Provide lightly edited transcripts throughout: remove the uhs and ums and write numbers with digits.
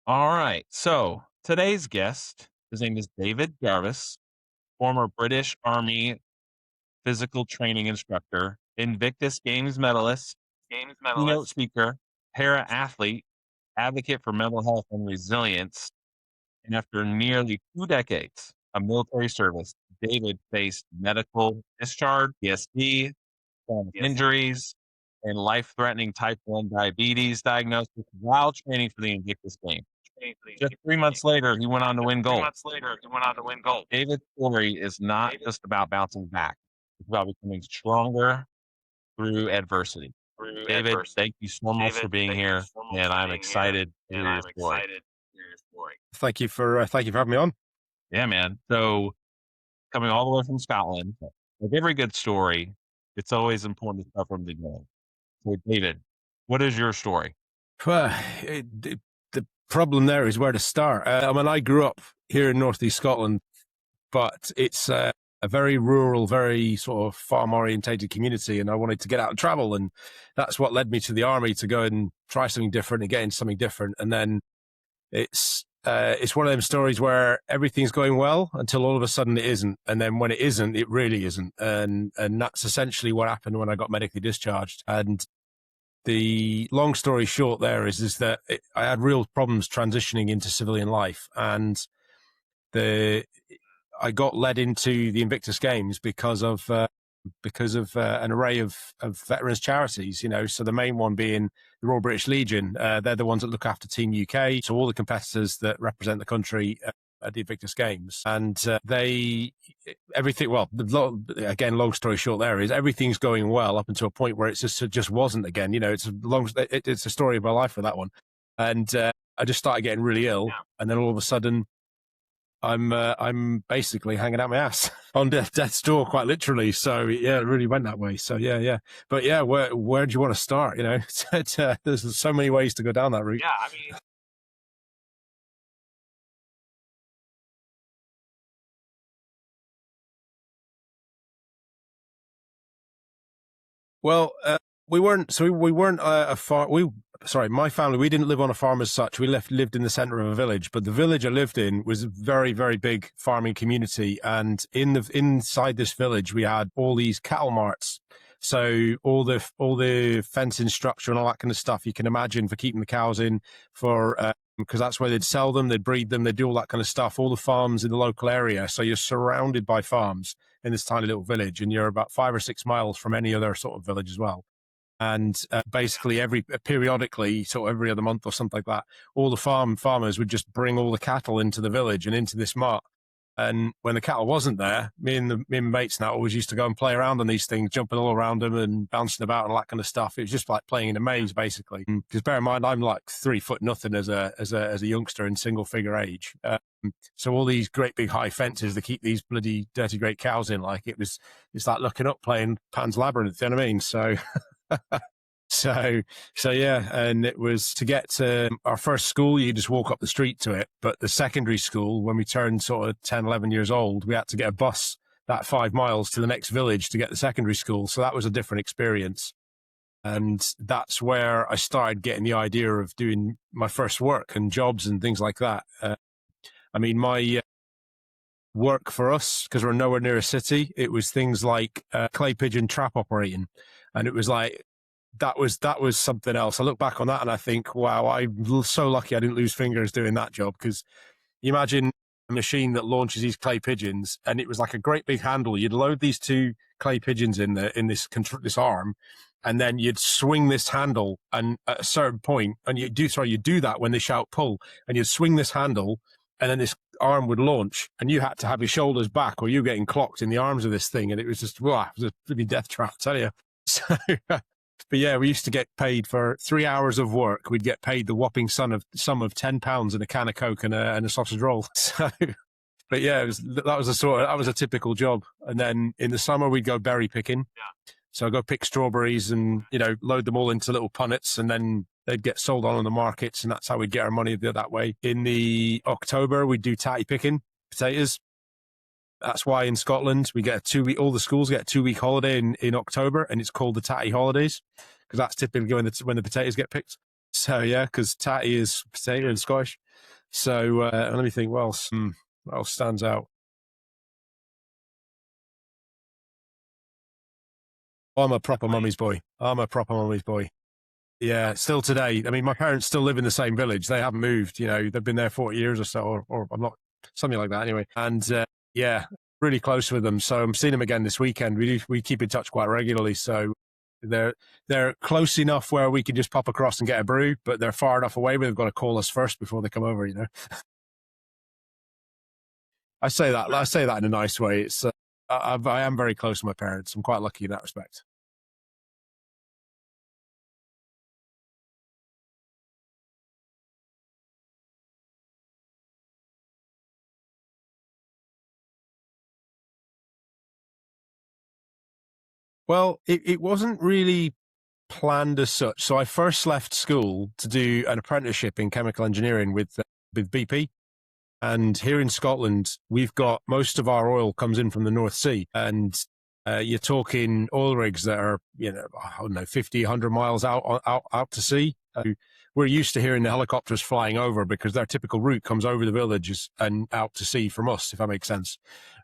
All right. So today's guest, his name is David Jarvis, former British Army physical training instructor, Invictus Games medalist, Games keynote medalist. speaker, para athlete, advocate for mental health and resilience. And after nearly 2 decades of military service, David faced medical discharge, PTSD, chronic Yes. injuries, and life threatening type 1 diabetes diagnosis while training for the Invictus Games. Just 3 months later, he went on to Just win three gold. months later, he went on to win gold. David's story is not David just about bouncing back, it's about becoming stronger through adversity. through David, adversity. thank you so much for David, being thank you here, so much and for I'm being here, excited to and hear your I'm story. excited to hear your story. Thank you for having me on. Yeah, man. So, coming all the way from Scotland, like every good story, it's always important to start from the beginning. So, David, what is your story? The problem there is where to start. I grew up here in northeast Scotland, but it's a very rural, very sort of farm-orientated community, and I wanted to get out and travel, and that's what led me to the army, to go and try something different and get into something different. And then it's one of them stories where everything's going well until all of a sudden it isn't, and then when it isn't, it really isn't, and that's essentially what happened when I got medically discharged. And the long story short there is that I had real problems transitioning into civilian life, and the I got led into the Invictus Games because of an array of veterans charities. So the main one being the Royal British Legion. They're the ones that look after Team UK, so all the competitors that represent the country at the Invictus Games. And everything, well, again, long story short there is everything's going well up until a point where it just wasn't again. It's a story of my life for that one. And I just started getting really ill. Yeah. And then all of a sudden I'm basically hanging out my ass on death's door, quite literally. So yeah, it really went that way. So yeah. But yeah, where do you want to start? There's so many ways to go down that route. Yeah, I mean, Well, we weren't. So we weren't a farm. My family. We didn't live on a farm as such. We lived in the center of a village, but the village I lived in was a very, very big farming community. And inside this village, we had all these cattle marts. So all the fencing structure and all that kind of stuff you can imagine for keeping the cows in, for because that's where they'd sell them, they'd breed them, they'd do all that kind of stuff. All the farms in the local area. So you're surrounded by farms in this tiny little village, and you're about 5 or 6 miles from any other sort of village as well. And basically periodically, sort of every other month or something like that, all the farmers would just bring all the cattle into the village and into this mart. And when the cattle wasn't there, me and my mates now always used to go and play around on these things, jumping all around them and bouncing about and all that kind of stuff. It was just like playing in a maze, basically. Because bear in mind, I'm like 3 foot nothing as a youngster in single figure age. So all these great big high fences to keep these bloody dirty great cows in, like it's like looking up playing Pan's Labyrinth. You know what I mean? So. So yeah, and it was to get to our first school, you just walk up the street to it. But the secondary school, when we turned sort of 10, 11 years old, we had to get a bus that 5 miles to the next village to get the secondary school. So that was a different experience. And that's where I started getting the idea of doing my first work and jobs and things like that. My work for us, because we're nowhere near a city, it was things like clay pigeon trap operating. And it was like, that was something else. I look back on that and I think, wow, I'm so lucky I didn't lose fingers doing that job. Because you imagine a machine that launches these clay pigeons, and it was like a great big handle. You'd load these 2 clay pigeons in this arm, and then you'd swing this handle, and at a certain point, and you do that when they shout pull, and you'd swing this handle, and then this arm would launch, and you had to have your shoulders back or you're getting clocked in the arms of this thing. And it was just, wow, it was a pretty death trap, I tell you. So, but yeah, we used to get paid for 3 hours of work. We'd get paid the whopping sum of £10 and a can of Coke and a sausage roll. So, but yeah, that was a typical job. And then in the summer, we'd go berry picking. Yeah. So I'd go pick strawberries and, load them all into little punnets, and then they'd get sold on the markets, and that's how we'd get our money that way. In the October, we'd do tatty picking potatoes. That's why in Scotland we get all the schools get a 2-week holiday in October, and it's called the tatty holidays, because that's typically when the potatoes get picked. So yeah, because tatty is potato in Scottish. So let me think, what else stands out? I'm a proper mummy's boy. I'm a proper mummy's boy. Yeah, still today. I mean, my parents still live in the same village. They haven't moved. You know, they've been there 40 years or so, or I'm not, something like that anyway. And yeah, really close with them. So I'm seeing them again this weekend. We keep in touch quite regularly. So they're close enough where we can just pop across and get a brew, but they're far enough away where they've got to call us first before they come over. You know, I say that in a nice way. It's I am very close to my parents. I'm quite lucky in that respect. Well, it wasn't really planned as such. So I first left school to do an apprenticeship in chemical engineering with BP. And here in Scotland, we've got most of our oil comes in from the North Sea. And you're talking oil rigs that are, you know, I don't know, 50, 100 miles out to sea. We're used to hearing the helicopters flying over because their typical route comes over the villages and out to sea from us, if that makes sense.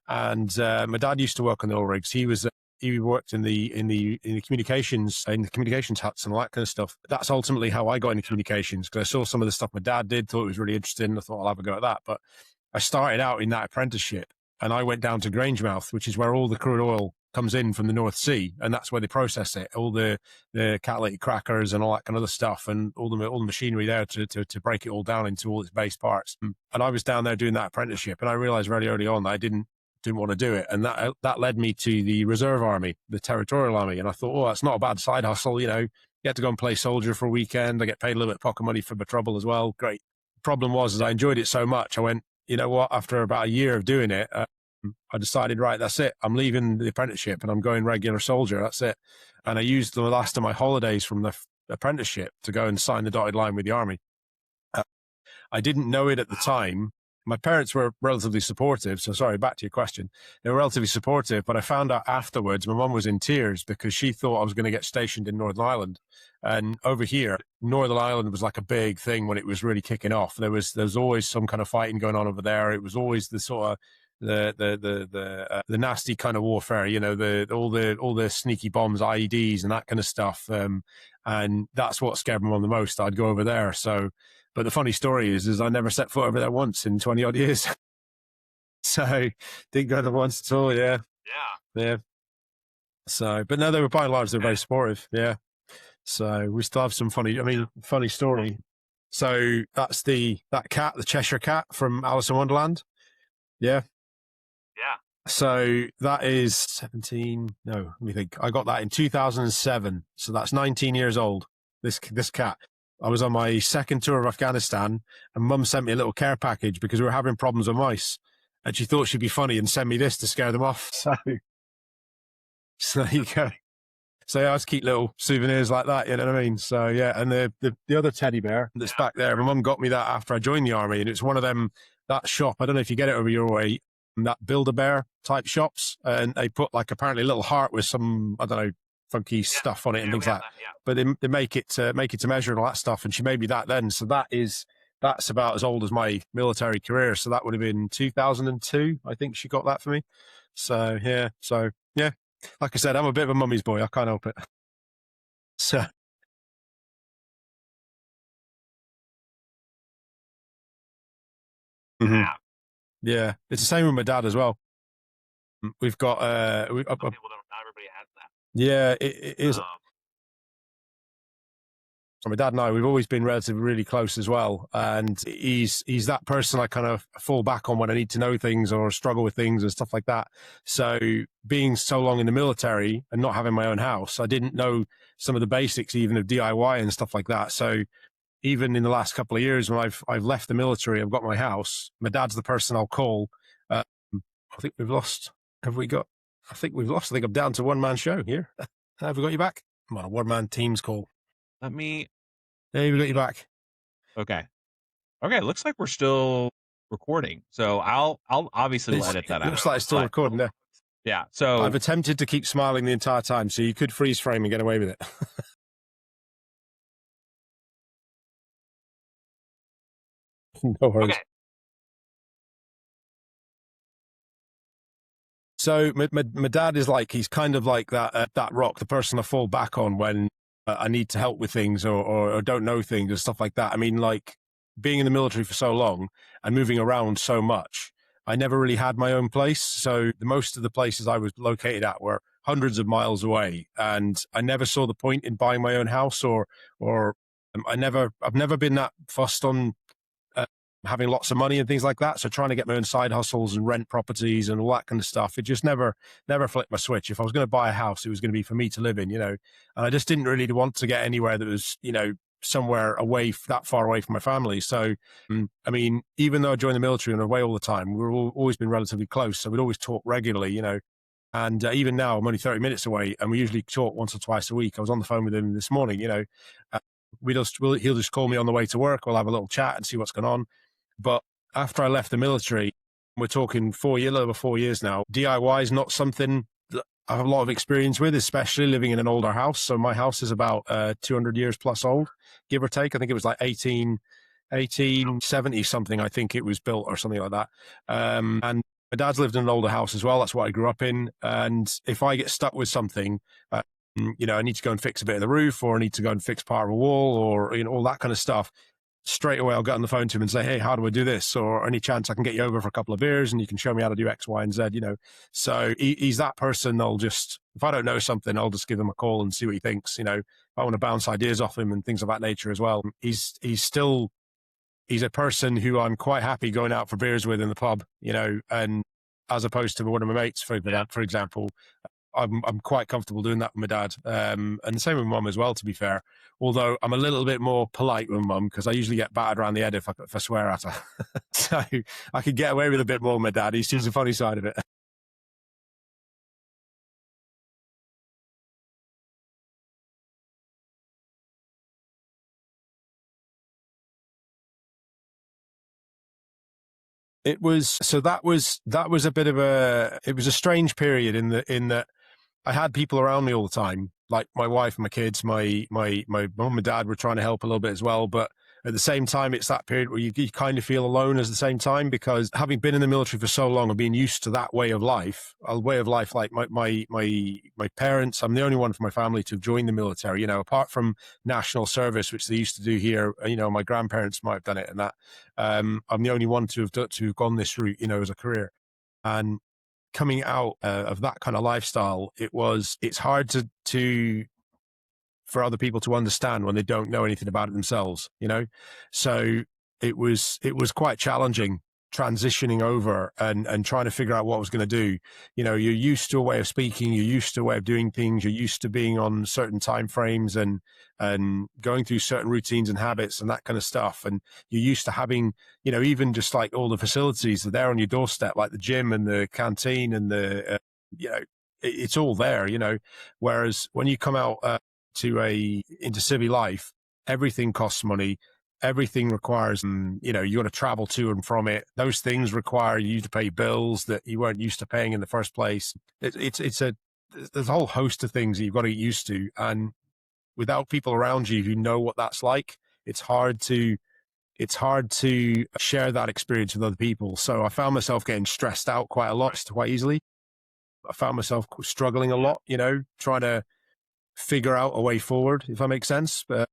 And my dad used to work on the oil rigs. He worked in the communications huts and all that kind of stuff. That's ultimately how I got into communications, because I saw some of the stuff my dad did, thought it was really interesting. I thought I'll have a go at that. But I started out in that apprenticeship, and I went down to Grangemouth, which is where all the crude oil comes in from the North Sea, and that's where they process it. All the catalytic crackers and all that kind of other stuff, and all the machinery there to break it all down into all its base parts. And I was down there doing that apprenticeship, and I realized very early on that I didn't want to do it, and that led me to the reserve army, the territorial army. And I thought, oh, that's not a bad side hustle. You know, you get to go and play soldier for a weekend. I get paid a little bit of pocket money for my trouble as well. Great. Problem was, I enjoyed it so much, I went, you know what? After about a year of doing it, I decided, right, that's it. I'm leaving the apprenticeship and I'm going regular soldier. That's it. And I used the last of my holidays from the apprenticeship to go and sign the dotted line with the army. I didn't know it at the time. My parents were relatively supportive. So sorry, back to your question. They were relatively supportive, but I found out afterwards, my mum was in tears because she thought I was going to get stationed in Northern Ireland. And over here, Northern Ireland was like a big thing when it was really kicking off. There was always some kind of fighting going on over there. It was always the sort of the nasty kind of warfare, you know, all the sneaky bombs, IEDs and that kind of stuff. And that's what scared my mum the most. I'd go over there. So, but the funny story is I never set foot over there once in 20 odd years. So didn't go there once at all. Yeah. Yeah. So, but no, they were by and large, they're very supportive. Yeah. So we still have some funny story. So that's that cat, the Cheshire Cat from Alice in Wonderland. Yeah. Yeah. So that is 17. No, let me think. I got that in 2007. So that's 19 years old. This cat. I was on my second tour of Afghanistan, and Mum sent me a little care package because we were having problems with mice, and she thought she'd be funny and send me this to scare them off. So there you go. So yeah, I just keep little souvenirs like that, you know what I mean? So yeah, and the other teddy bear that's back there, my mum got me that after I joined the army, and it's one of them, that shop, I don't know if you get it over your way, that Build-A-Bear type shops, and they put like apparently a little heart with some, I don't know, funky stuff on it and things like that. But they make it to measure and all that stuff, and she made me that then. So that's about as old as my military career. So that would have been 2002, I think she got that for me. So yeah, like I said, I'm a bit of a mummy's boy. I can't help it. So yeah, it's the same with my dad as well. We've got Some people don't. Not everybody has that. Yeah, it is. So my dad and I, we've always been relatively really close as well. And he's that person I kind of fall back on when I need to know things or struggle with things and stuff like that. So being so long in the military and not having my own house, I didn't know some of the basics even of DIY and stuff like that. So even in the last couple of years when I've left the military, I've got my house, my dad's the person I'll call. I think we've lost. Have we got? I think we've lost. I think I'm down to one-man show here. Have we got you back? I'm on a one-man Teams call. Let me. Hey, we got you back. Okay. Looks like we're still recording. So I'll obviously edit that out. Looks like it's still recording there. Yeah. So I've attempted to keep smiling the entire time, so you could freeze frame and get away with it. No worries. Okay. So my dad is like, he's kind of like that rock, the person I fall back on when I need to help with things or don't know things and stuff like that. I mean, like being in the military for so long and moving around so much, I never really had my own place. So the most of the places I was located at were hundreds of miles away, and I never saw the point in buying my own house or I've never been that fussed on uh, having lots of money and things like that. So trying to get my own side hustles and rent properties and all that kind of stuff, it just never flipped my switch. If I was going to buy a house, it was going to be for me to live in, and I just didn't really want to get anywhere that was, somewhere away, that far away from my family. So, I mean, even though I joined the military and away all the time, we've always been relatively close. So we'd always talk regularly, and even now I'm only 30 minutes away and we usually talk once or twice a week. I was on the phone with him this morning, uh, he'll just call me on the way to work. We'll have a little chat and see what's going on. But after I left the military, we're talking a little over 4 years now, DIY is not something that I have a lot of experience with, especially living in an older house. So my house is about 200 years plus old, give or take. I think it was like 1870 something, I think it was built or something like that. And my dad's lived in an older house as well. That's what I grew up in. And if I get stuck with something, I need to go and fix a bit of the roof, or I need to go and fix part of a wall, or, all that kind of stuff, straight away I'll get on the phone to him and say, hey, how do I do this? Or any chance I can get you over for a couple of beers and you can show me how to do X, Y, and Z, So he's that person. If I don't know something, I'll just give him a call and see what he thinks. If I want to bounce ideas off him and things of that nature as well. He's a person who I'm quite happy going out for beers with in the pub, and as opposed to one of my mates, for example, I'm quite comfortable doing that with my dad. And the same with mum as well, to be fair. Although I'm a little bit more polite with mum because I usually get battered around the head if I swear at her. So I could get away with a bit more with my dad. He sees the funny side of it. That was a bit of it was a strange period in that I had people around me all the time, like my wife and my kids. My mum and dad were trying to help a little bit as well, but at the same time, it's that period where you kind of feel alone at the same time, because having been in the military for so long and being used to that way of life, like my parents, I'm the only one from my family to have joined the military. Apart from national service, which they used to do here. My grandparents might have done it, and that I'm the only one to have gone this route, as a career. And coming out of that kind of lifestyle, it's hard to for other people to understand when they don't know anything about it themselves, So it was quite challenging transitioning over and trying to figure out what I was going to do. You're used to a way of speaking, you're used to a way of doing things, you're used to being on certain time frames and going through certain routines and habits and that kind of stuff. And you're used to having, even just like all the facilities that are there on your doorstep, like the gym and the canteen and it's all there, Whereas when you come out into civvy life, everything costs money. Everything requires, you got to travel to and from it. Those things require you to pay bills that you weren't used to paying in the first place. There's a whole host of things that you've got to get used to. And without people around you who know what that's like, it's hard to share that experience with other people. So I found myself getting stressed out quite a lot, quite easily. I found myself struggling a lot, trying to figure out a way forward, if that makes sense. But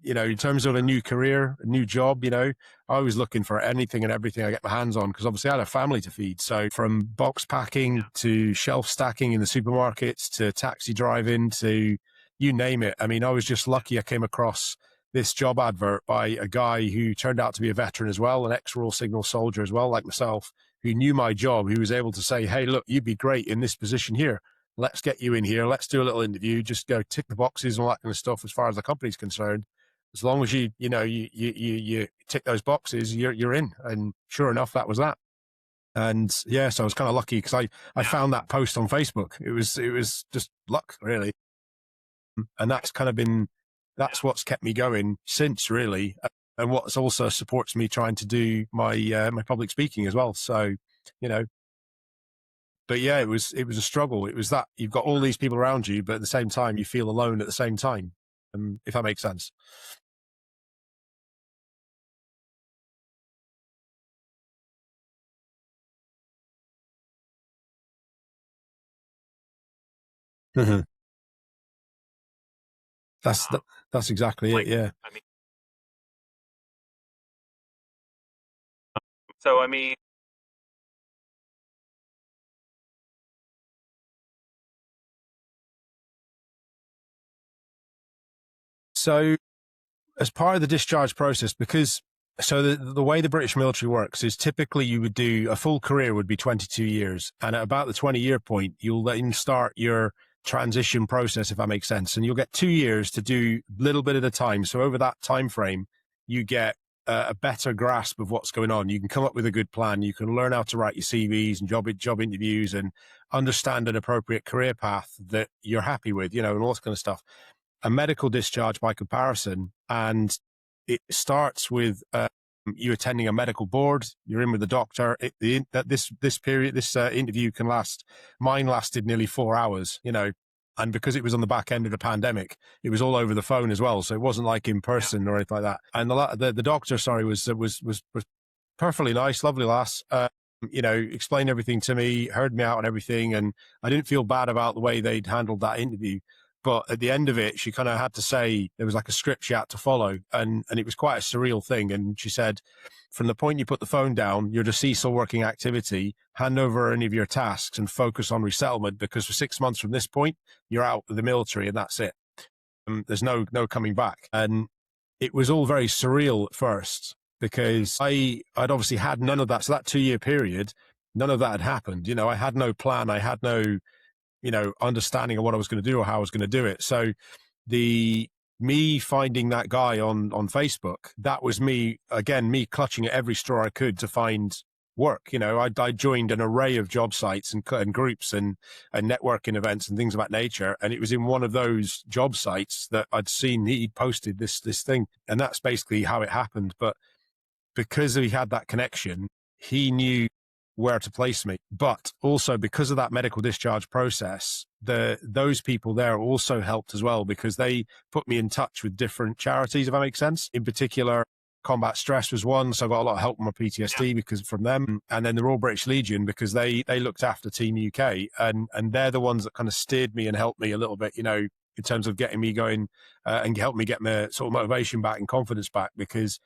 in terms of a new career, a new job, I was looking for anything and everything I get my hands on, because obviously I had a family to feed. So from box packing to shelf stacking in the supermarkets to taxi driving to you name it. I mean, I was just lucky I came across this job advert by a guy who turned out to be a veteran as well, an ex-Royal Signal soldier as well, like myself, who knew my job, who was able to say, hey, look, you'd be great in this position here. Let's get you in here. Let's do a little interview. Just go tick the boxes and all that kind of stuff as far as the company's concerned. As long as you tick those boxes, you're in. And sure enough, that was that. And yeah, so I was kind of lucky because I found that post on Facebook. It was just luck, really. And that's what's kept me going since, really. And what's also supports me trying to do my public speaking as well. So, but yeah, it was a struggle. It was that you've got all these people around you, but at the same time, you feel alone at the same time, if that makes sense. Mhm. That's exactly Like, it. Yeah. I mean, so I mean, So as part of the discharge process, because the way the British military works is typically you would do a full career would be 22 years. And at about the 20-year point, you'll then start your transition process, if that makes sense. And you'll get 2 years to do a little bit at a time. So over that time frame, you get a better grasp of what's going on. You can come up with a good plan. You can learn how to write your CVs and job interviews and understand an appropriate career path that you're happy with, and all this kind of stuff. A medical discharge by comparison, and it starts with you attending a medical board. You're in with the doctor. This interview can last. Mine lasted nearly 4 hours, and because it was on the back end of the pandemic, it was all over the phone as well. So it wasn't like in person or anything like that. And the doctor, sorry, was perfectly nice, lovely lass. Explained everything to me, heard me out on everything, and I didn't feel bad about the way they'd handled that interview. But at the end of it, she kind of had to say there was like a script she had to follow, and it was quite a surreal thing. And she said, from the point you put the phone down, you're to cease all working activity, hand over any of your tasks, and focus on resettlement, because for 6 months from this point, you're out of the military, and that's it. There's no coming back. And it was all very surreal at first, because I'd obviously had none of that. So that 2-year period, none of that had happened. I had no plan. I had no understanding of what I was going to do or how I was going to do it. So me finding that guy on Facebook, that was me clutching at every straw I could to find work. I joined an array of job sites and groups and networking events and things of that nature. And it was in one of those job sites that I'd seen he'd posted this thing. And that's basically how it happened. But because he had that connection, he knew where to place me. But also because of that medical discharge process, those people there also helped as well, because they put me in touch with different charities, if that makes sense. In particular, Combat Stress was one, so I got a lot of help with my PTSD because from them. And then the Royal British Legion, because they looked after Team UK, and they're the ones that kind of steered me and helped me a little bit, in terms of getting me going and helped me get my sort of motivation back and confidence back. Because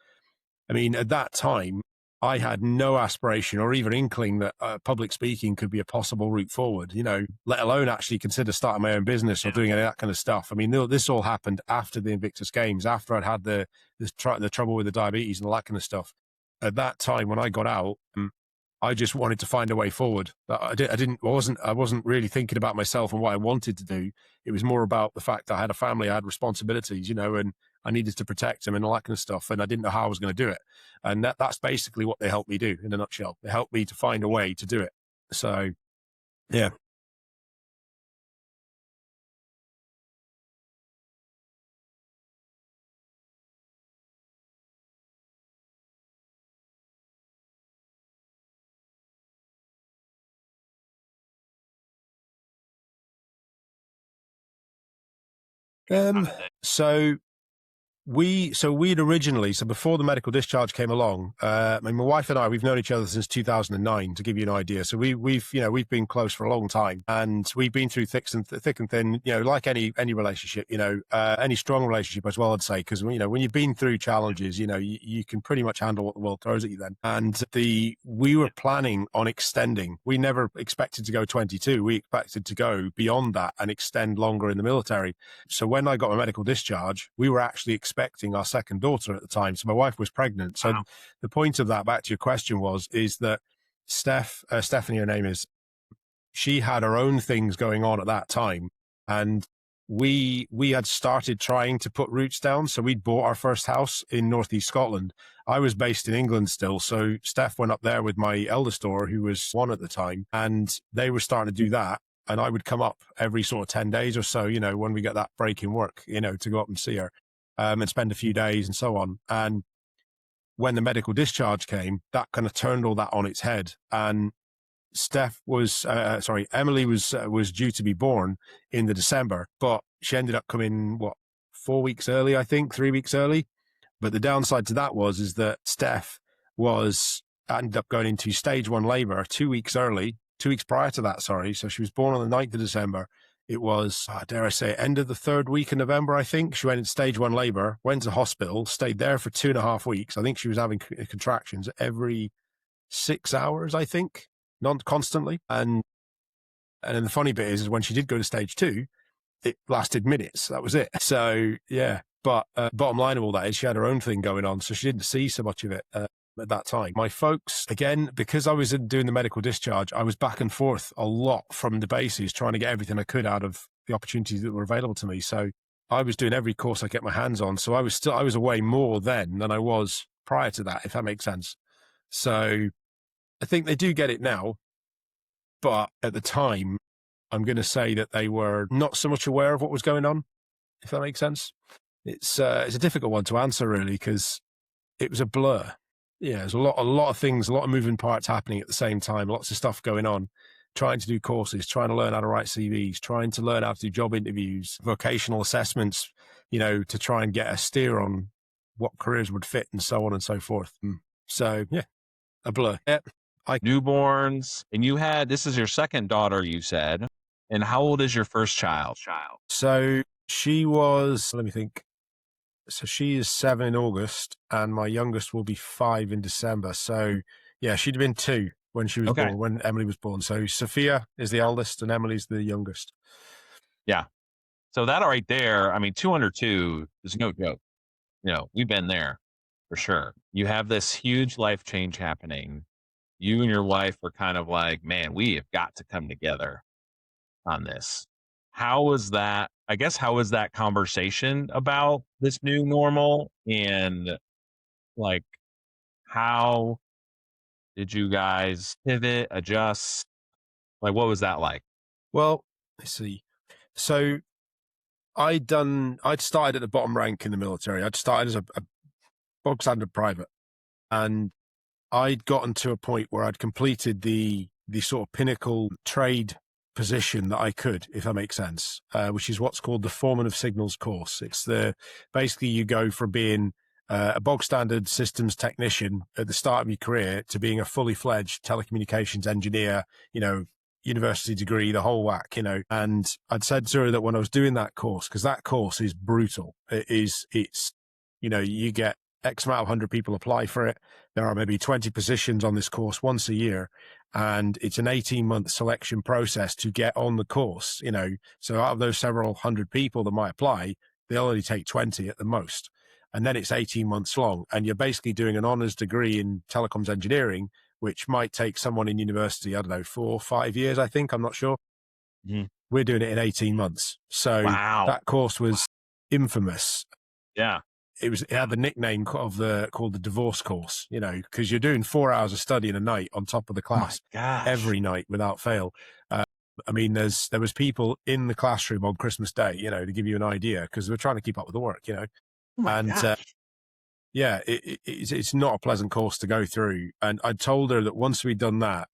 I mean, at that time, I had no aspiration or even inkling that public speaking could be a possible route forward, let alone actually consider starting my own business or doing any of that kind of stuff. I mean, this all happened after the Invictus Games, after I'd had the trouble with the diabetes and all that kind of stuff. At that time, when I got out, I just wanted to find a way forward. I wasn't really thinking about myself and what I wanted to do. It was more about the fact that I had a family, I had responsibilities, and I needed to protect them and all that kind of stuff. And I didn't know how I was going to do it. And that's basically what they helped me do in a nutshell. They helped me to find a way to do it. So, yeah. So we'd originally, before the medical discharge came along, I mean, my wife and I, we've known each other since 2009, to give you an idea. So we've been close for a long time, and we've been through thick and thin, like any relationship, any strong relationship as well, I'd say, because, when you've been through challenges, you can pretty much handle what the world throws at you then. And we were planning on extending. We never expected to go 22. We expected to go beyond that and extend longer in the military. So when I got my medical discharge, we were actually expecting our second daughter at the time. So my wife was pregnant. So the point of that, back to your question, is that Stephanie, her name is, she had her own things going on at that time. And we had started trying to put roots down. So we'd bought our first house in Northeast Scotland. I was based in England still. So Steph went up there with my eldest daughter, who was 1 at the time, and they were starting to do that. And I would come up every sort of 10 days or so, when we get that break in work, to go up and see her. And spend a few days and so on. And when the medical discharge came, that kind of turned all that on its head. And Emily was due to be born in the December, but she ended up coming 4 weeks early, I think, 3 weeks early. But the downside to that is that Steph ended up going into stage 1 labor 2 weeks early, 2 weeks prior to that. Sorry, so she was born on the 9th of December. It was, dare I say, end of the 3rd week in November, I think. She went in stage 1 labor, went to hospital, stayed there for 2.5 weeks. I think she was having contractions every 6 hours, I think, constantly. And then the funny bit is when she did go to stage 2, it lasted minutes. That was it. So, yeah. But bottom line of all that is she had her own thing going on, so she didn't see so much of it at that time. My folks, again, because I was doing the medical discharge, I was back and forth a lot from the bases, trying to get everything I could out of the opportunities that were available to me. So I was doing every course I get my hands on. So I was away more then than I was prior to that, if that makes sense. So I think they do get it now, but at the time, I'm going to say that they were not so much aware of what was going on, if that makes sense. It's a difficult one to answer, really, because it was a blur. Yeah, there's a lot of things, a lot of moving parts happening at the same time, lots of stuff going on, trying to do courses, trying to learn how to write CVs, trying to learn how to do job interviews, vocational assessments, to try and get a steer on what careers would fit and so on and so forth. So, yeah, a blur. Yeah. Newborns, and this is your second daughter, you said. And how old is your first child? So she was, let me think. So she is 7 in August, and my youngest will be 5 in December. So, yeah, she'd have been 2 when she was born, when Emily was born. So Sophia is the eldest, and Emily's the youngest. Yeah. So that right there, 202 is no joke. We've been there for sure. You have this huge life change happening. You and your wife are kind of like, man, we have got to come together on this. How was that conversation about this new normal? And like, how did you guys pivot, adjust? Like, what was that like? Well, let's see. So I'd started at the bottom rank in the military. I'd started as a bog standard private, and I'd gotten to a point where I'd completed the sort of pinnacle trade position that I could, if that makes sense, which is what's called the Foreman of Signals course. It's basically you go from being a bog standard systems technician at the start of your career to being a fully fledged telecommunications engineer, university degree, the whole whack, and I'd said to her that when I was doing that course, because that course is brutal, it's, you get X amount of 100 people apply for it. There are maybe 20 positions on this course once a year, and it's an 18-month selection process to get on the course, So out of those several hundred people that might apply, they'll only take 20 at the most. And then it's 18 months long, and you're basically doing an honors degree in telecoms engineering, which might take someone in university, I don't know, 4 or 5 years, I think, I'm not sure. Mm-hmm. We're doing it in 18 months. So that course was infamous. Yeah. It had the nickname called the divorce course, because you're doing 4 hours of studying a night on top of the class every night without fail. There was people in the classroom on Christmas Day, to give you an idea, because we're trying to keep up with the work, it's not a pleasant course to go through. And I told her that once we'd done that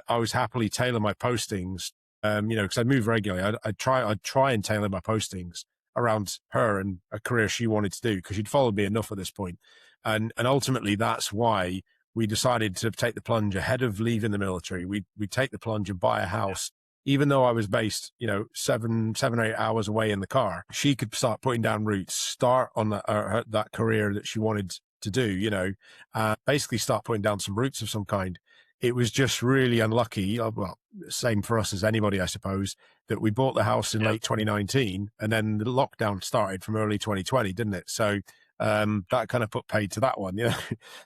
I was happily tailor my postings, because I'd move regularly. I'd try and tailor my postings around her and a career she wanted to do, because she'd followed me enough at this point. And ultimately that's why we decided to take the plunge ahead of leaving the military. We'd take the plunge and buy a house. Even though I was based, 7 or 8 hours away in the car, she could start putting down roots, start on that career that she wanted to do, basically start putting down some roots of some kind. It was just really unlucky. Well, same for us as anybody, I suppose, that we bought the house in late 2019, and then the lockdown started from early 2020, didn't it? So that kind of put paid to that one,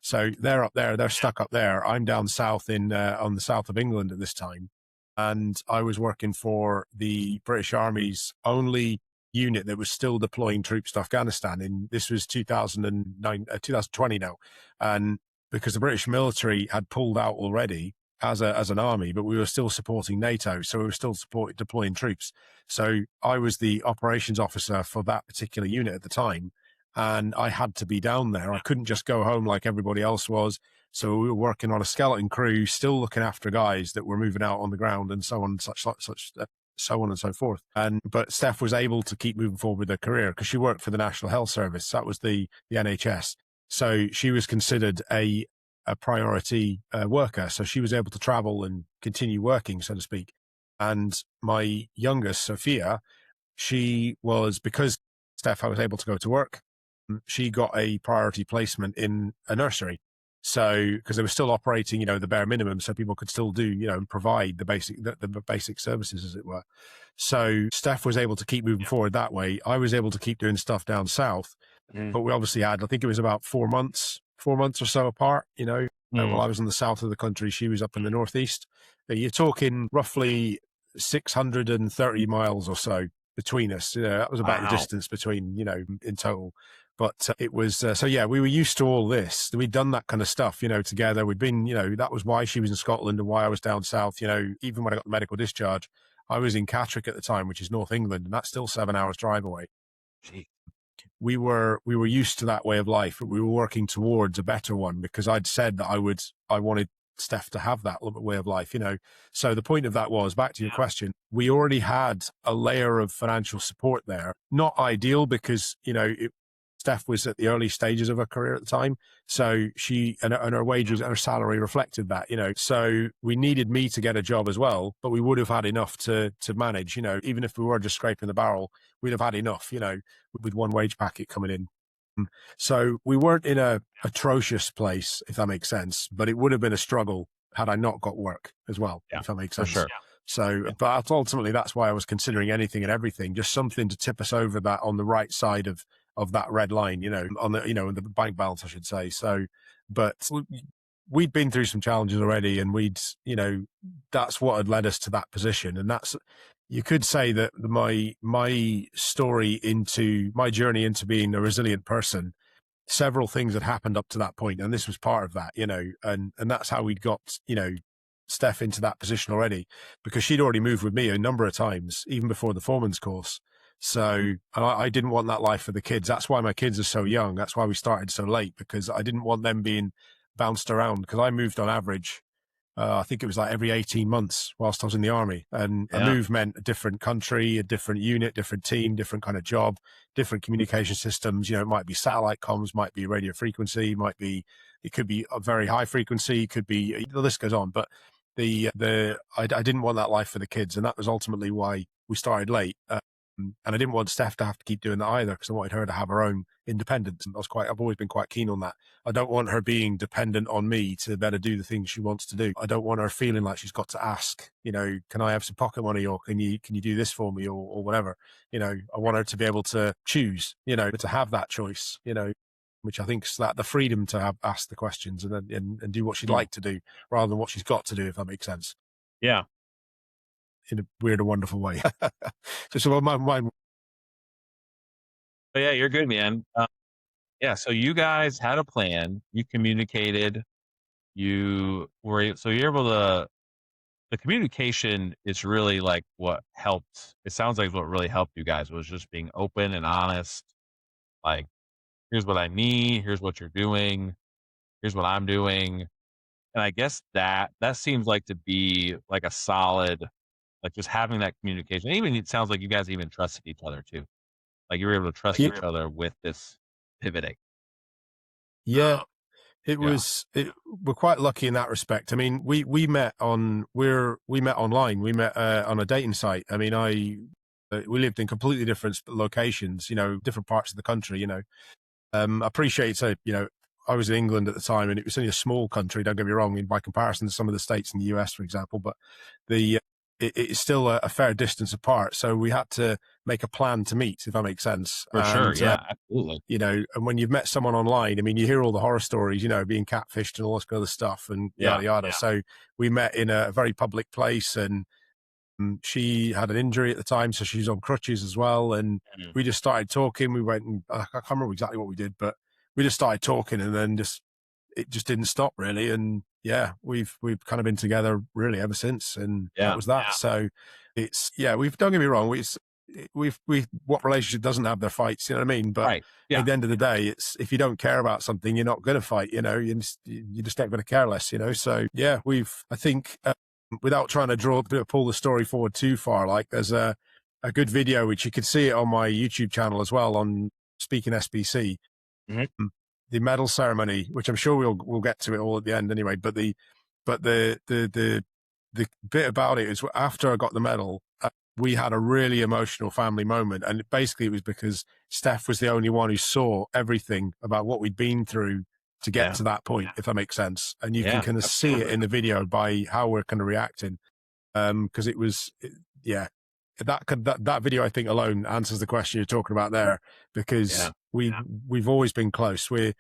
So they're up there, they're stuck up there. I'm down south on the south of England at this time. And I was working for the British Army's only unit that was still deploying troops to Afghanistan. And this was 2020 now. And because the British military had pulled out already as an army, but we were still supporting NATO. So we were still deploying troops. So I was the operations officer for that particular unit at the time. And I had to be down there. I couldn't just go home like everybody else was. So we were working on a skeleton crew, still looking after guys that were moving out on the ground and so on, so on and so forth. But Steph was able to keep moving forward with her career because she worked for the National Health Service. That was the NHS. So she was considered a priority worker. So she was able to travel and continue working, so to speak. And my youngest, Sophia, she was, because Steph was able to go to work, she got a priority placement in a nursery. So, because they were still operating, the bare minimum, so people could still do, and provide the basic services, as it were. So Steph was able to keep moving forward that way. I was able to keep doing stuff down south, but we obviously had, I think it was about 4 months or so apart, while I was in the south of the country, she was up in the northeast. You're talking roughly 630 miles or so between us. That was about the distance between, in total. But it was, so yeah, we were used to all this. We'd done that kind of stuff, together. We'd been, that was why she was in Scotland and why I was down south. Even when I got the medical discharge, I was in Catterick at the time, which is North England, and that's still 7 hours drive away. Gee. We were used to that way of life, but we were working towards a better one, because I'd said that I wanted Steph to have that little bit way of life, So the point of that was, back to your question, we already had a layer of financial support there. Not ideal, because, Steph was at the early stages of her career at the time. So she, and her wages and her salary reflected that, so we needed me to get a job as well, but we would have had enough to manage, even if we were just scraping the barrel, we'd have had enough, with one wage packet coming in. So we weren't in a atrocious place, if that makes sense, but it would have been a struggle had I not got work as well, if that makes sense. For sure. So, but ultimately that's why I was considering anything and everything, just something to tip us over that on the right side of that red line, on the, the bank balance, I should say. So, but we'd been through some challenges already, and that's what had led us to that position. And that's, you could say that my story into my journey into being a resilient person, several things had happened up to that point, and this was part of that, and that's how we'd got, Steph into that position already, because she'd already moved with me a number of times, even before the foreman's course. So I didn't want that life for the kids. That's why my kids are so young. That's why we started so late, because I didn't want them being bounced around, because I moved on average, I think it was like every 18 months whilst I was in the army. And a move meant a different country, a different unit, different team, different kind of job, different communication systems. It might be satellite comms, might be radio frequency, it could be a very high frequency, could be, the list goes on. But I didn't want that life for the kids. And that was ultimately why we started late. And I didn't want Steph to have to keep doing that either, because I wanted her to have her own independence. And I've always been quite keen on that. I don't want her being dependent on me to better do the things she wants to do. I don't want her feeling like she's got to ask, can I have some pocket money, or can you do this for me, or whatever. I want her to be able to choose, to have that choice, which I think is that the freedom to ask the questions and do what she'd like to do, rather than what she's got to do, if that makes sense. Yeah. In a weird and wonderful way. So my mind. But yeah, you're good, man. Yeah. So you guys had a plan. You communicated. You were so you're able to. The communication is really like what helped. It sounds like what really helped you guys was just being open and honest. Like, here's what I need. Here's what you're doing. Here's what I'm doing. And I guess that seems like to be like a solid, like just having that communication. Even it sounds like you guys even trusted each other too. Like you were able to trust each other with this pivoting. Yeah, we're quite lucky in that respect. I mean, we met online. We met on a dating site. I mean, we lived in completely different locations, different parts of the country, I appreciate, so, I was in England at the time, and it was only a small country, don't get me wrong, by comparison to some of the states in the US, for example, but it's still a fair distance apart. So we had to make a plan to meet, if that makes sense. For sure. Yeah, absolutely. And when you've met someone online, I mean, you hear all the horror stories, being catfished and all this kind of stuff and yada, yada. Yeah. So we met in a very public place, and she had an injury at the time, so she's on crutches as well. And we just started talking. We went, and I can't remember exactly what we did, but we just started talking, and then it just didn't stop really. And yeah, we've kind of been together really ever since. And that was that. Yeah. So don't get me wrong. What relationship doesn't have their fights, you know what I mean? But at the end of the day, it's, if you don't care about something, you're not going to fight, you're just not going to care less, So yeah, I think, without trying to pull the story forward too far, like there's a good video, which you could see it on my YouTube channel as well, on Speaking SBC, the medal ceremony, which I'm sure we'll get to it all at the end anyway. But the the bit about it is after I got the medal, we had a really emotional family moment. And basically it was because Steph was the only one who saw everything about what we'd been through to get to that point, if that makes sense. And you can kind of see it in the video by how we're kind of reacting. Because it was, that video, I think, alone answers the question you're talking about there, because we've always been close. We're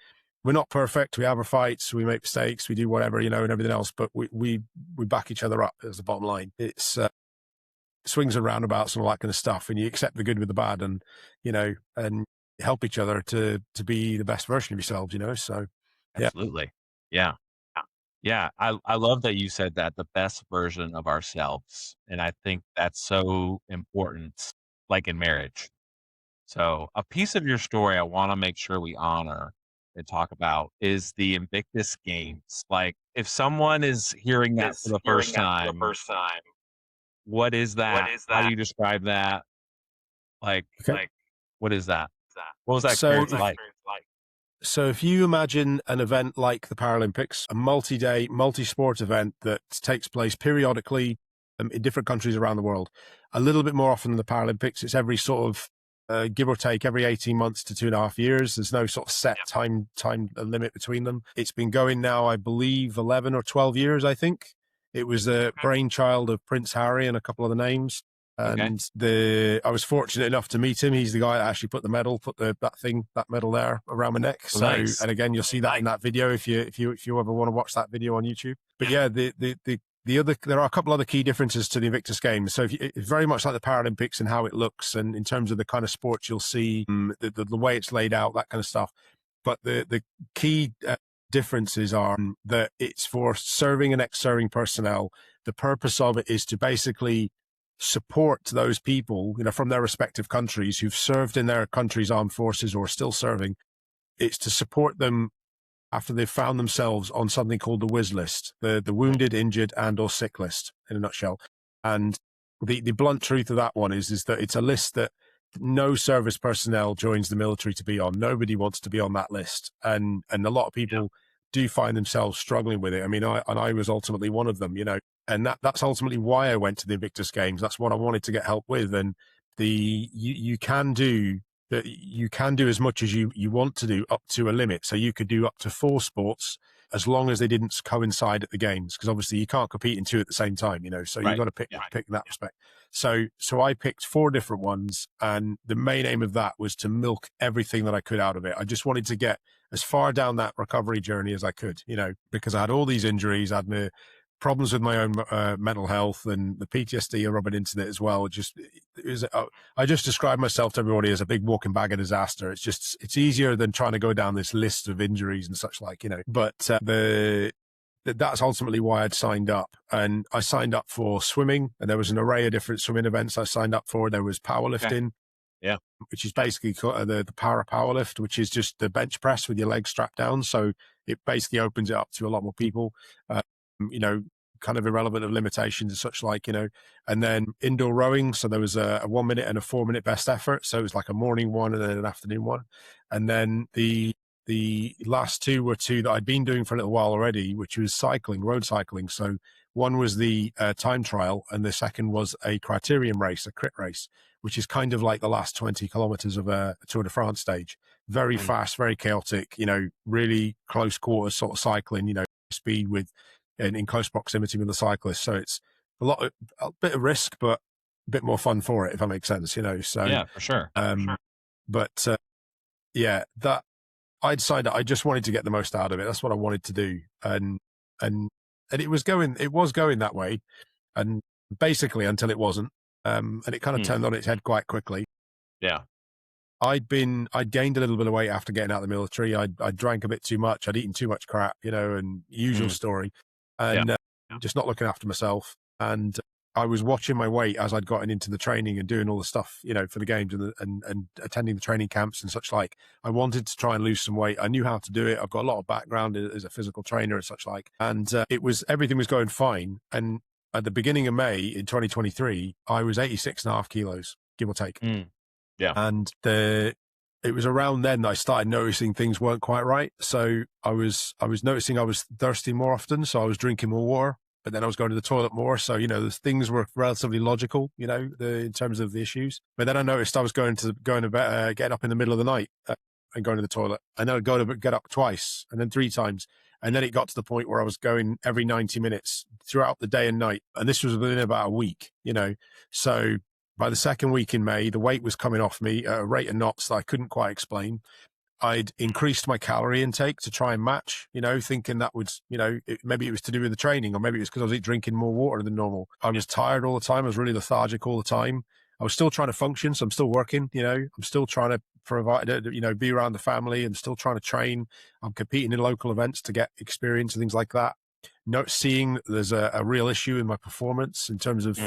not perfect. We have our fights, we make mistakes, we do whatever, and everything else, but we back each other up as the bottom line. It's swings and roundabouts and all that kind of stuff, and you accept the good with the bad, and and help each other to be the best version of yourselves. So Absolutely. Yeah. Yeah. I love that you said that, the best version of ourselves. And I think that's so important, like in marriage. So a piece of your story I want to make sure we honor and talk about is the Invictus Games. Like, if someone is hearing that for the first time, what is that? How do you describe that? Like, okay. what is that? What was that So experience like? So if you imagine an event like the Paralympics, a multi-day, multi-sport event that takes place periodically in different countries around the world, a little bit more often than the Paralympics, it's every sort of, give or take, every 18 months to 2.5 years. There's no sort of set time limit between them. It's been going now, I believe, 11 or 12 years, I think. It was the brainchild of Prince Harry and a couple of the names. And I was fortunate enough to meet him. He's the guy that actually put that medal there around my neck. Oh, So, nice. and again, you'll see that in that video if you ever want to watch that video on YouTube. But yeah, there are a couple other key differences to the Invictus Games. So it's very much like the Paralympics in how it looks, and in terms of the kind of sports you'll see, the way it's laid out, that kind of stuff. But the key differences are that it's for serving and ex-serving personnel. The purpose of it is to basically support those people, from their respective countries who've served in their country's armed forces or are still serving. It's to support them after they've found themselves on something called the WIS list, the wounded, injured, and or sick list, in a nutshell. And the blunt truth of that one is that it's a list that no service personnel joins the military to be on. Nobody wants to be on that list. And a lot of people do find themselves struggling with it. I mean, I was ultimately one of them, and that's ultimately why I went to the Invictus Games. That's what I wanted to get help with. And you can do as much as you want to do up to a limit. So you could do up to 4 sports as long as they didn't coincide at the games, because obviously you can't compete in 2 at the same time, so you've got to pick in that respect. So I picked 4 different ones, and the main aim of that was to milk everything that I could out of it. I just wanted to get as far down that recovery journey as I could, because I had all these injuries, I had my problems with my own mental health, and the PTSD are rubbing into it as well. I just describe myself to everybody as a big walking bag of disaster. It's easier than trying to go down this list of injuries and such like, but that's ultimately why I'd signed up. And I signed up for swimming, and there was an array of different swimming events I signed up for. There was powerlifting, which is basically the para powerlift, which is just the bench press with your legs strapped down. So it basically opens it up to a lot more people, kind of irrelevant of limitations and such like, and then indoor rowing. So there was a 1 minute and a 4 minute best effort. So it was like a morning one and then an afternoon one. And then the last 2 were 2 that I'd been doing for a little while already, which was cycling, road cycling. So one was the time trial, and the second was a criterium race, a crit race, which is kind of like the last 20 kilometers of a Tour de France stage. Very fast, very chaotic, really close quarters sort of cycling, speed in close proximity with the cyclist. So it's a bit of risk, but a bit more fun for it, if that makes sense, so. Yeah, for sure. But that I decided I just wanted to get the most out of it. That's what I wanted to do. And it was going that way. And basically until it wasn't. And it kind of turned on its head quite quickly. Yeah. I'd gained a little bit of weight after getting out of the military. I drank a bit too much. I'd eaten too much crap, and usual story, and just not looking after myself. And I was watching my weight as I'd gotten into the training and doing all the stuff, for the games and attending the training camps and such like. I wanted to try and lose some weight. I knew how to do it. I've got a lot of background as a physical trainer and such like. And everything was going fine. And at the beginning of May in 2023, I was 86.5 kilos, give or take. Yeah. And it was around then that I started noticing things weren't quite right. So I was noticing I was thirsty more often. So I was drinking more water. but then I was going to the toilet more. So, the things were relatively logical, in terms of the issues. But then I noticed I was going to bed, getting up in the middle of the night and going to the toilet. And then I'd get up twice and then 3 times. And then it got to the point where I was going every 90 minutes throughout the day and night. And this was within about a week, So by the second week in May, the weight was coming off me at a rate of knots that I couldn't quite explain. I'd increased my calorie intake to try and match, thinking that would, maybe it was to do with the training, or maybe it was because I was drinking more water than normal. I was tired all the time. I was really lethargic all the time. I was still trying to function. So I'm still working, I'm still trying to provide, be around the family, and still trying to train. I'm competing in local events to get experience and things like that. Seeing that there's a real issue in my performance in terms of,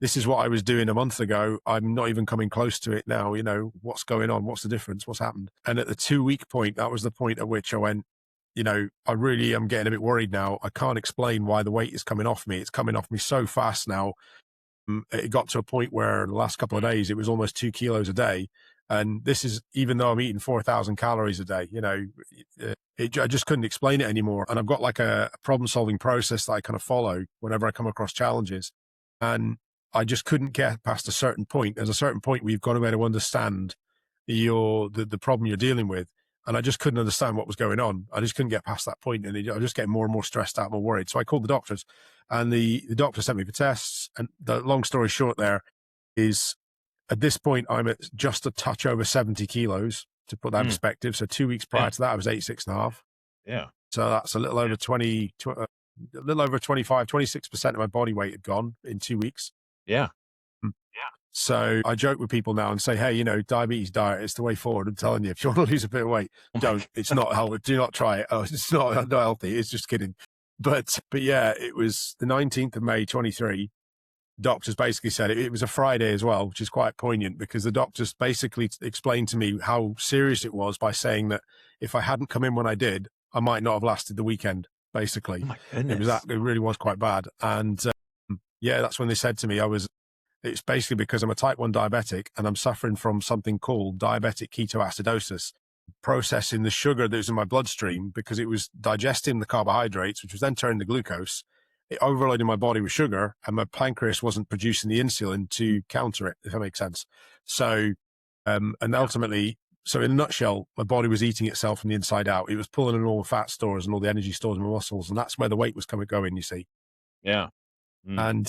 this is what I was doing a month ago. I'm not even coming close to it now. What's going on? What's the difference? What's happened? And at the 2-week point, that was the point at which I went, I really am getting a bit worried now. I can't explain why the weight is coming off me. It's coming off me so fast now. It got to a point where the last couple of days, it was almost 2 kilos a day. And this is, even though I'm eating 4,000 calories a day, I just couldn't explain it anymore. And I've got like a problem solving process that I kind of follow whenever I come across challenges. And I just couldn't get past a certain point. There's a certain point where you've got to be able to understand the problem you're dealing with. And I just couldn't understand what was going on. I just couldn't get past that point. And I was just getting more and more stressed out, more worried. So I called the doctors, and the doctor sent me for tests. And the long story short there is, at this point, I'm at just a touch over 70 kilos, to put that in perspective. So 2 weeks prior to that, I was 86.5. Yeah. So that's a little over 25, 26% of my body weight had gone in 2 weeks. Yeah. So I joke with people now and say, hey, diabetes diet is the way forward. I'm telling you, if you want to lose a bit of weight, don't. It's not healthy. Do not try it. Oh, it's not healthy. It's just kidding. But yeah, it was the 19th of May, 23. Doctors basically said it was a Friday as well, which is quite poignant, because the doctors basically explained to me how serious it was by saying that if I hadn't come in when I did, I might not have lasted the weekend, basically. Oh my goodness. It really was quite bad. And that's when they said to me, it's basically because I'm a type 1 diabetic and I'm suffering from something called diabetic ketoacidosis, processing the sugar that was in my bloodstream, because it was digesting the carbohydrates, which was then turning to glucose. It overloaded my body with sugar, and my pancreas wasn't producing the insulin to counter it, if that makes sense. So, and ultimately, so in a nutshell, my body was eating itself from the inside out. It was pulling in all the fat stores and all the energy stores in my muscles. And that's where the weight was going, you see. Yeah. And,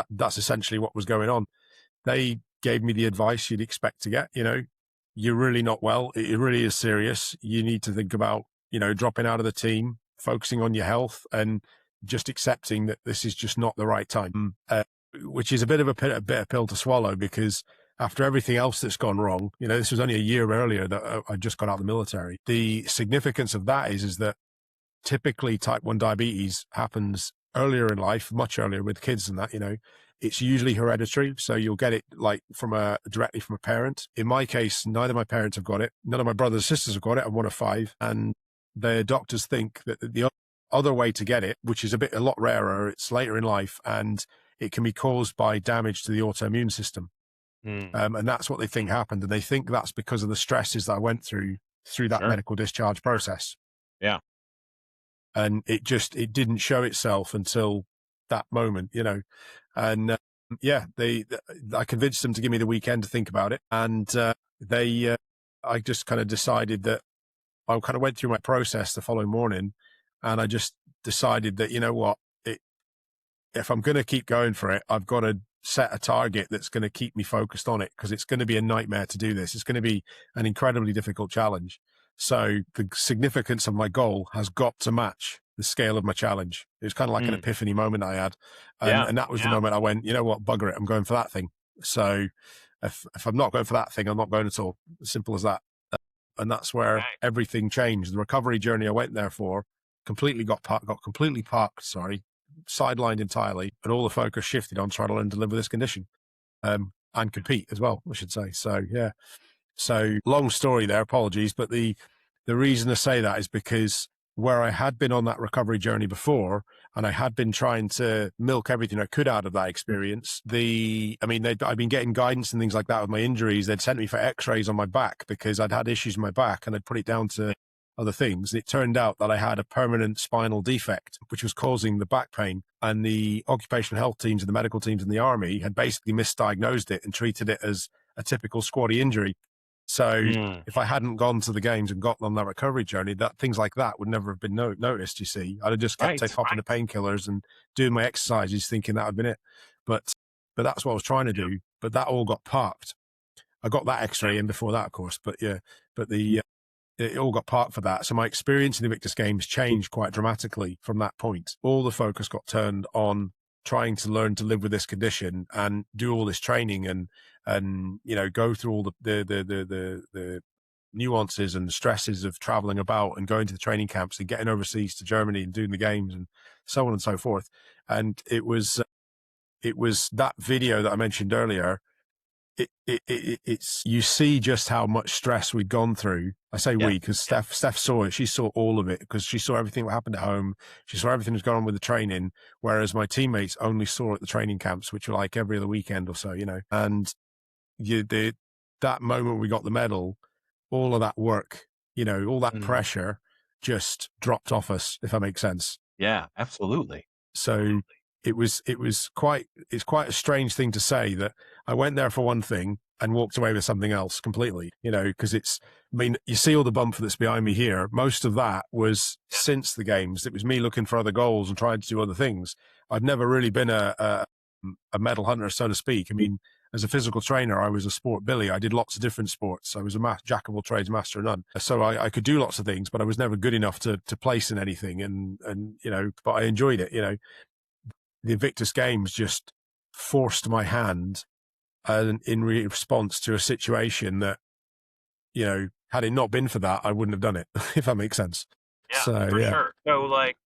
that's essentially what was going on. They gave me the advice you'd expect to get, you're really not well. It really is serious. You need to think about, dropping out of the team, focusing on your health, and just accepting that this is just not the right time, which is a bit of a pill to swallow, because after everything else that's gone wrong, this was only a year earlier that I just got out of the military. The significance of that is that typically type 1 diabetes happens earlier in life, much earlier with kids and that, it's usually hereditary. So you'll get it directly from a parent. In my case, neither of my parents have got it. None of my brothers and sisters have got it. I'm one of 5. And the doctors think that the other way to get it, which is a lot rarer, it's later in life, and it can be caused by damage to the autoimmune system. And that's what they think happened. And they think that's because of the stresses that I went through that medical discharge process. Yeah. And it didn't show itself until that moment, and I convinced them to give me the weekend to think about it. And I just kind of decided that I kind of went through my process the following morning, and I just decided that, if I'm going to keep going for it, I've got to set a target that's going to keep me focused on it, because it's going to be a nightmare to do this. It's going to be an incredibly difficult challenge. So the significance of my goal has got to match the scale of my challenge. It was kind of like an epiphany moment I had. And that was the moment I went, you know what, bugger it, I'm going for that thing. So if I'm not going for that thing, I'm not going at all. As simple as that. And that's where everything changed. The recovery journey I went there for completely got completely parked, sidelined entirely, and all the focus shifted on trying to learn to live with this condition, and compete as well, I should say. So, yeah. So long story there, apologies. But the reason to say that is because where I had been on that recovery journey before, and I had been trying to milk everything I could out of that experience, I'd been getting guidance and things like that with my injuries. They'd sent me for x-rays on my back because I'd had issues with my back, and I'd put it down to other things. It turned out that I had a permanent spinal defect, which was causing the back pain. And the occupational health teams and the medical teams in the army had basically misdiagnosed it and treated it as a typical squatty injury. So if I hadn't gone to the games and gotten on that recovery journey, that things like that would never have been noticed, you see. I'd have just kept popping the painkillers and doing my exercises thinking that had been it. But that's what I was trying to do. But that all got parked. I got that x-ray in before that, of course. But it all got parked for that. So my experience in the Invictus Games changed quite dramatically from that point. All the focus got turned on trying to learn to live with this condition and do all this training and go through all the nuances and the stresses of traveling about and going to the training camps and getting overseas to Germany and doing the games and so on and so forth. And it was that video that I mentioned earlier. It's you see just how much stress we'd gone through. I say we because Steph saw it. She saw all of it because she saw everything that happened at home. She saw everything that's gone on with the training, whereas my teammates only saw at the training camps, which were like every other weekend or so, And that moment we got the medal, all of that work, all that pressure just dropped off us, if that makes sense. Yeah, absolutely. So it's quite a strange thing to say that I went there for one thing and walked away with something else completely, because you see all the bump that's behind me here. Most of that was since the games. It was me looking for other goals and trying to do other things. I've never really been a medal hunter, so to speak. I mean, as a physical trainer, I was a sport Billy. I did lots of different sports. I was a jack of all trades, master of none. So I could do lots of things, but I was never good enough to place in anything. And but I enjoyed it. The Invictus Games just forced my hand in response to a situation that, had it not been for that, I wouldn't have done it, if that makes sense. Yeah, for sure. So, like,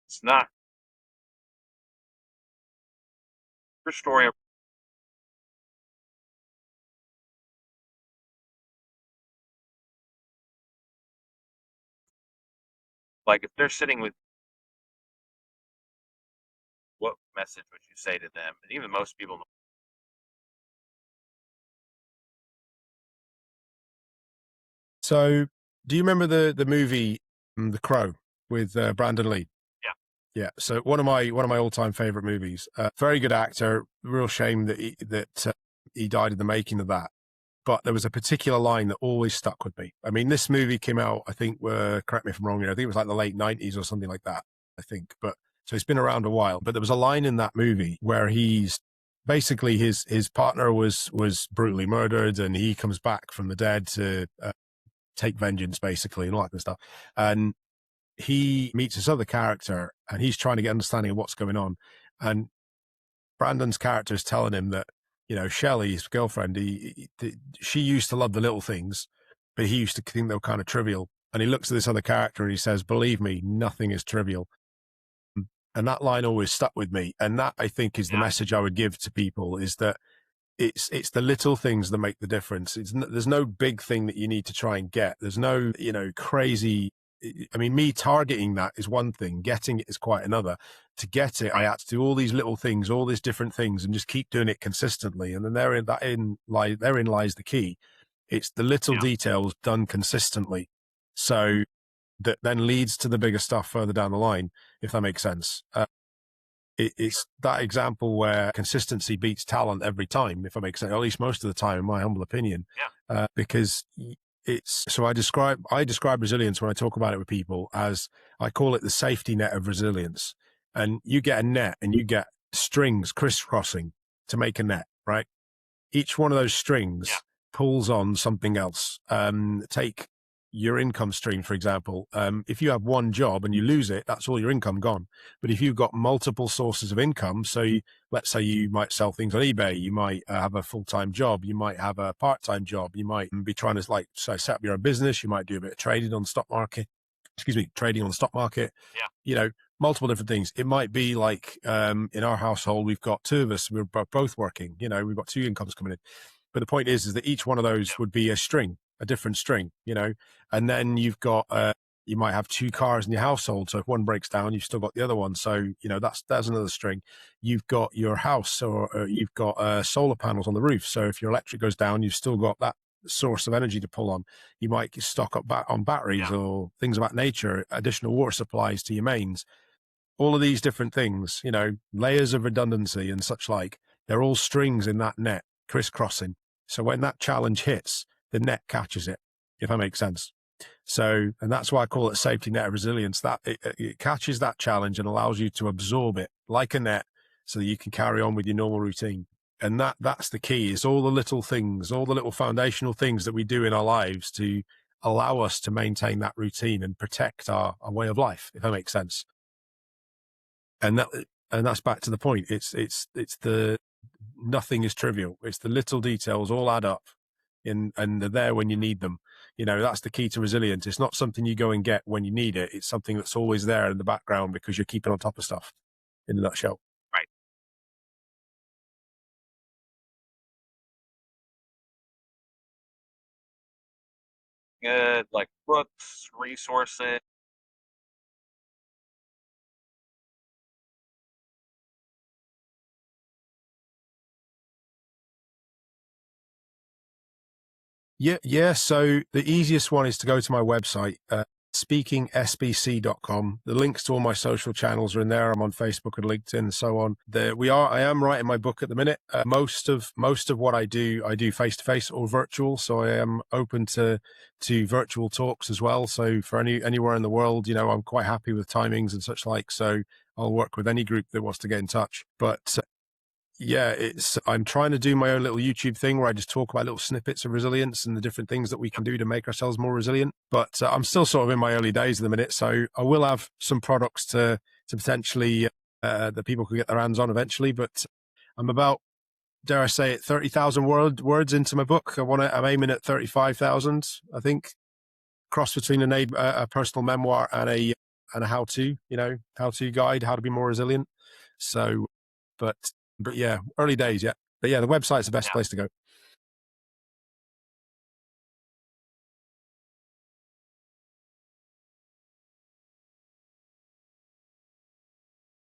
it's not your story. Like, if they're sitting with, what message would you say to them? And even most people know. So, do you remember the movie The Crow with Brandon Lee? Yeah. So one of my all-time favorite movies. Very good actor. Real shame that he died in the making of that. But there was a particular line that always stuck with me. I mean, this movie came out, I think, correct me if I'm wrong here, I think it was like the late 90s or something like that, I think. But so it's been around a while. But there was a line in that movie where he's basically his partner was brutally murdered, and he comes back from the dead to take vengeance, basically, and all that kind of stuff. And he meets this other character, and he's trying to get understanding of what's going on. And Brandon's character is telling him that, Shelley, his girlfriend, she used to love the little things, but he used to think they were kind of trivial. And he looks at this other character and he says, "Believe me, nothing is trivial." And that line always stuck with me. And that, I think, is the message I would give to people, is that it's the little things that make the difference. There's no big thing that you need to try and get. There's no, crazy. I mean, me targeting that is one thing. Getting it is quite another. To get it, I had to do all these little things, all these different things, and just keep doing it consistently. And then therein lies the key. It's the little details done consistently. So that then leads to the bigger stuff further down the line, if that makes sense. It's that example where consistency beats talent every time, if that makes sense, at least most of the time, in my humble opinion. Because I describe resilience when I talk about it with people as, I call it the safety net of resilience. And you get a net and you get strings crisscrossing to make a net, right? Each one of those strings pulls on something else. Take your income stream, for example. If you have one job and you lose it, that's all your income gone. But if you've got multiple sources of income, so let's say you might sell things on eBay, you might have a full-time job, you might have a part-time job, you might be trying to set up your own business, you might do a bit of trading on the stock market, multiple different things. It might be like, in our household, we've got two of us, we're both working, we've got two incomes coming in. But the point is that each one of those would be a string. a different string, and then you've got, you might have 2 cars in your household. So if one breaks down, you've still got the other one. So, that's another string. You've got your house, or you've got solar panels on the roof. So if your electric goes down, you've still got that source of energy to pull on. You might stock up on batteries or things of that nature, additional water supplies to your mains. All of these different things, layers of redundancy and such like, they're all strings in that net crisscrossing. So when that challenge hits, the net catches it, if that makes sense. So, and that's why I call it a safety net of resilience, that it catches that challenge and allows you to absorb it like a net so that you can carry on with your normal routine. And that's the key, is all the little things, all the little foundational things that we do in our lives to allow us to maintain that routine and protect our way of life, if that makes sense. And that's back to the point. It's the, nothing is trivial. It's the little details all add up and they're there when you need them. That's the key to resilience. It's not something you go and get when you need it. It's something that's always there in the background because you're keeping on top of stuff, in a nutshell. Right. Good, like books, resources. Yeah. So the easiest one is to go to my website, speakingsbc.com. The links to all my social channels are in there. I'm on Facebook and LinkedIn and so on. I am writing my book at the minute. Most of what I do face-to-face or virtual. So I am open to virtual talks as well. So for anywhere in the world, I'm quite happy with timings and such like. So I'll work with any group that wants to get in touch. But yeah, I'm trying to do my own little YouTube thing where I just talk about little snippets of resilience and the different things that we can do to make ourselves more resilient. But I'm still sort of in my early days at the minute, so I will have some products to potentially that people could get their hands on eventually. But I'm about, dare I say it, 30,000 words into my book. I'm aiming at 35,000, I think, cross between a personal memoir and a how-to guide, how to be more resilient. So, but yeah, early days, yeah. But yeah, the website's the best place to go.